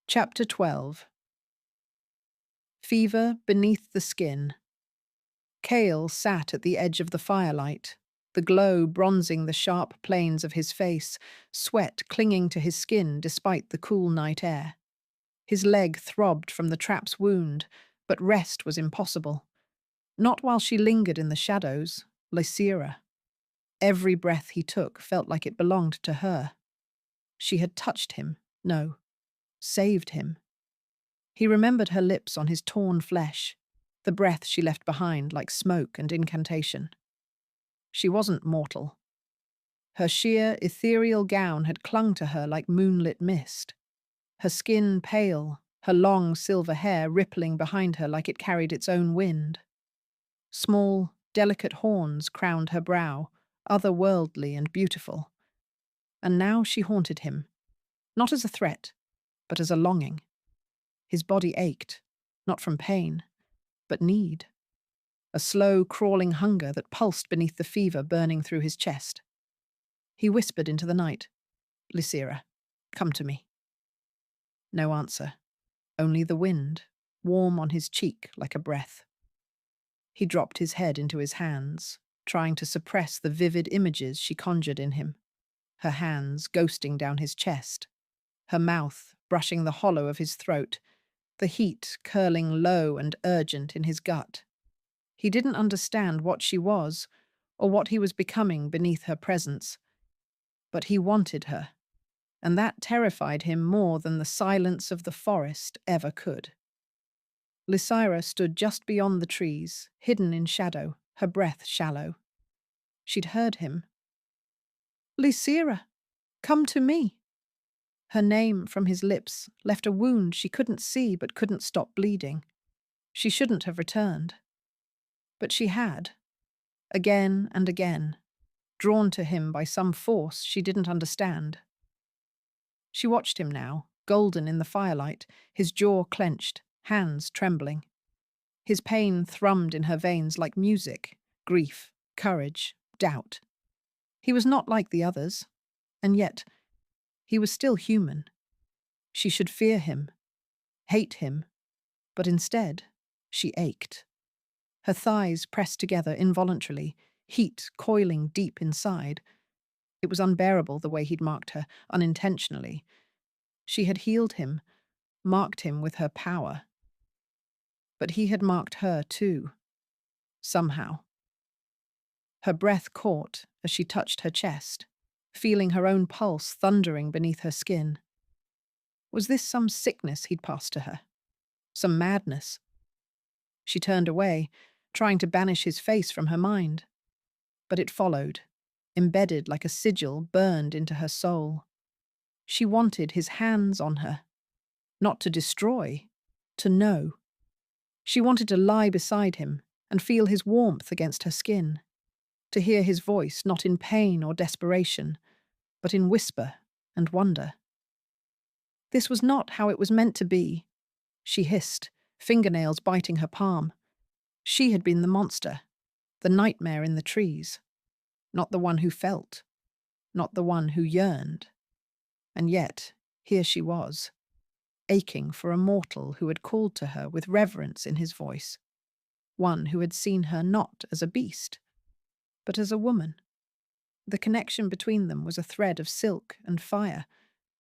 Chapter 12. Fever Beneath the Skin. Cael sat at the edge of the firelight, the glow bronzing the sharp planes of his face, sweat clinging to his skin despite the cool night air. His leg throbbed from the trap's wound, but rest was impossible. Not while she lingered in the shadows, Lysira. Every breath he took felt like it belonged to her. She had touched him, no, saved him. He remembered her lips on his torn flesh, the breath she left behind like smoke and incantation. She wasn't mortal. Her sheer, ethereal gown had clung to her like moonlit mist. Her skin pale, her long silver hair rippling behind her like it carried its own wind. Small, delicate horns crowned her brow, otherworldly and beautiful. And now she haunted him, not as a threat, but as a longing. His body ached, not from pain, but need. A slow, crawling hunger that pulsed beneath the fever burning through his chest. He whispered into the night, "Lysira, come to me." No answer, only the wind, warm on his cheek like a breath. He dropped his head into his hands, trying to suppress the vivid images she conjured in him. Her hands ghosting down his chest, her mouth brushing the hollow of his throat, the heat curling low and urgent in his gut. He didn't understand what she was, or what he was becoming beneath her presence. But he wanted her, and that terrified him more than the silence of the forest ever could. Lysira stood just beyond the trees, hidden in shadow, her breath shallow. She'd heard him. "Lysira, come to me." Her name from his lips left a wound she couldn't see but couldn't stop bleeding. She shouldn't have returned. But she had, again and again, drawn to him by some force she didn't understand. She watched him now, golden in the firelight, his jaw clenched, hands trembling. His pain thrummed in her veins like music, grief, courage, doubt. He was not like the others, and yet he was still human. She should fear him, hate him, but instead she ached. Her thighs pressed together involuntarily, heat coiling deep inside. It was unbearable the way he'd marked her, unintentionally. She had healed him, marked him with her power. But he had marked her too, somehow. Her breath caught as she touched her chest, feeling her own pulse thundering beneath her skin. Was this some sickness he'd passed to her? Some madness? She turned away, trying to banish his face from her mind. But it followed, embedded like a sigil burned into her soul. She wanted his hands on her, not to destroy, to know. She wanted to lie beside him and feel his warmth against her skin, to hear his voice not in pain or desperation, but in whisper and wonder. This was not how it was meant to be, she hissed, fingernails biting her palm. She had been the monster, the nightmare in the trees, not the one who felt, not the one who yearned. And yet, here she was, aching for a mortal who had called to her with reverence in his voice, one who had seen her not as a beast, but as a woman. The connection between them was a thread of silk and fire,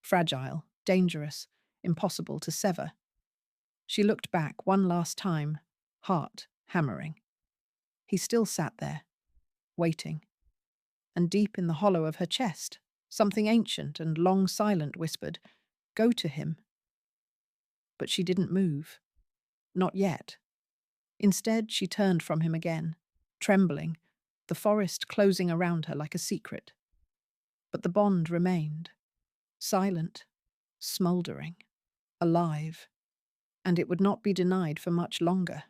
fragile, dangerous, impossible to sever. She looked back one last time, heart hammering. He still sat there, waiting. And deep in the hollow of her chest, something ancient and long silent whispered, "Go to him." But she didn't move. Not yet. Instead, she turned from him again, trembling, the forest closing around her like a secret. But the bond remained, silent, smouldering, alive, and it would not be denied for much longer.